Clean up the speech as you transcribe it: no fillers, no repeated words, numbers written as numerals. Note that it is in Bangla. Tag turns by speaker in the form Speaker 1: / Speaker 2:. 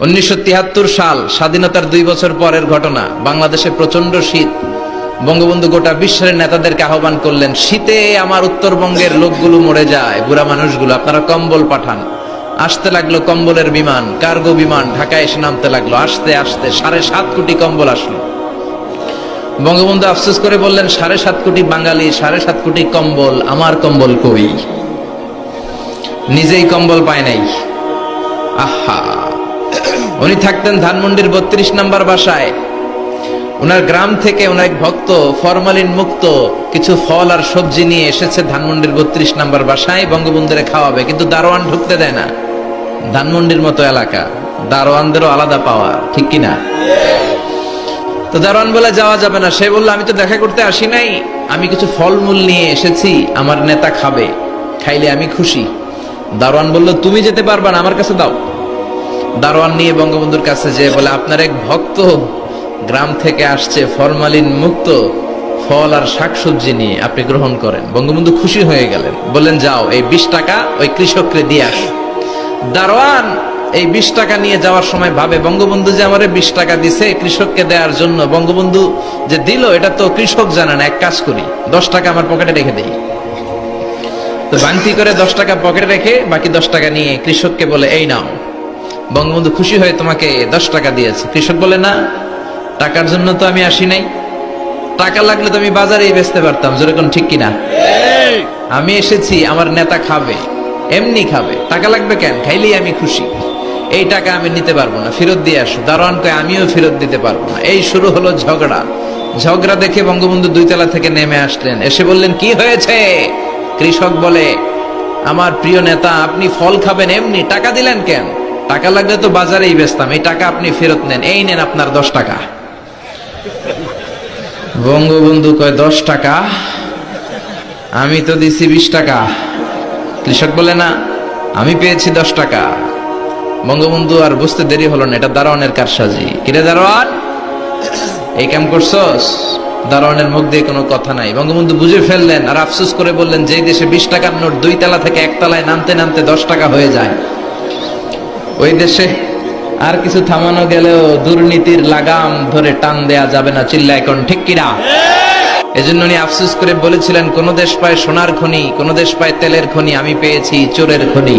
Speaker 1: 1973 সাল, স্বাধীনতার 2 বছর পরের ঘটনা। বাংলাদেশে প্রচন্ড শীত। বঙ্গবন্ধু গোটা বিশ্বের নেতাদেরকে আহ্বান করলেন, শীতে আমার উত্তরবঙ্গের লোকগুলো মরে যায়, বুড়া মানুষগুলো, আপনারা কম্বল পাঠান। আসতে লাগলো কম্বলের বিমান, কার্গো বিমান ঢাকায় এসে নামতে লাগলো। আসতে আসতে 7.5 কোটি কম্বল আসলো। বঙ্গবন্ধু আফসোস করে বললেন, 7.5 কোটি বাঙালি, 7.5 কোটি কম্বল, আমার কম্বল কই? নিজেই কম্বল পায় নাই। আহা, উনি থাকতেন ধানমন্ডির 32 নম্বর বাসায়। ওনার গ্রাম থেকে ওনার এক ভক্ত ফরমালিন মুক্ত কিছু ফল আর সবজি নিয়ে এসেছে ধানমন্ডির 32 নম্বর বাসায়, বঙ্গবন্ধুরে খাওয়াবে, কিন্তু দারোয়ান ঢুকতে দেয় না। ধানমন্ডির মতো এলাকা, দারোয়ানদেরও আলাদা পাওয়া, ঠিক কিনা? তো দারোয়ান বলে যাওয়া যাবে না। সে বলল, আমি তো দেখা করতে আসি নাই, আমি কিছু ফলমূল নিয়ে এসেছি, আমার নেতা খাবে, খাইলে আমি খুশি। দারোয়ান বলল, তুমি যেতে পারবা না, আমার কাছে দাও। দারোয়ান নিয়ে বঙ্গবন্ধুর কাছে যেয়ে বলে, আপনার এক ভক্ত গ্রাম থেকে আসছে ফরমালিন মুক্ত ফল আর শাকসবজি নিয়ে, আপনি গ্রহণ করেন। বঙ্গবন্ধু খুশি হয়ে গেলেন, বললেন, যাও এই 20 টাকা ওই কৃষককে দিয়ে আস। দারোয়ান এই 20 টাকা নিয়ে যাওয়ার সময় ভাবে, বঙ্গবন্ধু যে আমারে 20 টাকা দিছে কৃষককে দেওয়ার জন্য, বঙ্গবন্ধু যে দিল এটা তো কৃষক জানে না, এক কাজ করি 10 টাকা আমার পকেটে রেখে দেই। তো বাংতি করে 10 টাকা পকেটে রেখে বাকি 10 টাকা নিয়ে কৃষককে বলে, এই নাও। বঙ্গবন্ধু খুশি হয়ে তোমাকে 10 টাকা দিয়েছে। কৃষক বলে, না, টাকার জন্য তো আমি আসি নাই, টাকা লাগলে তো আমি বাজারেই বেচতে পারতাম, যেরকম, ঠিক কিনা? আমি এসেছি আমার নেতা খাবে, এমনি খাবে, টাকা লাগবে কেন? খাইলেই আমি খুশি। এই টাকা আমি নিতে পারবো না, ফেরত দিয়ে আসো। দারোয়ান কয়, আমিও ফেরত দিতে পারবো না। এই শুরু হলো ঝগড়া। ঝগড়া দেখে বঙ্গবন্ধু 2 তলা থেকে নেমে আসলেন, এসে বললেন, কি হয়েছে? কৃষক বলে, আমার প্রিয় নেতা, আপনি ফল খাবেন এমনি, টাকা দিলেন কেন? টাকা লাগলে তো বাজারেই বেচতাম, এই টাকা আপনি ফেরত নেন, এই নেন আপনার 10 টাকা। বঙ্গবন্ধু কয়, 10 টাকা? আমি তো দিছি 20 টাকা। কৃষক বলে, না, আমি পেয়েছি 10 টাকা। বঙ্গবন্ধু আর বুঝতে দেরি হলো না, এটা দারোয়ানের কারসাজি। কিরে দারোয়ান, এই কাম করছস? দারোয়ানের মুখ দিয়ে কোনো কথা নাই। বঙ্গবন্ধু বুঝে ফেললেন আর আফসোস করে বললেন, যেই দেশে 20 টাকার নোট 2 তলা থেকে 1 তলায় নামতে নামতে 10 টাকা হয়ে যায়, ওই দেশে আর কিছু থামানো গেলেও দুর্নীতির লাগাম ধরে টান দেয়া যাবে না। চিল্লা এখন, ঠিক কিনা? এজন্য উনি আফসোস করে বলেছিলেন, কোন দেশ পায় সোনার খনি, কোন দেশ পায় তেলের খনি, আমি পেয়েছি চোরের খনি।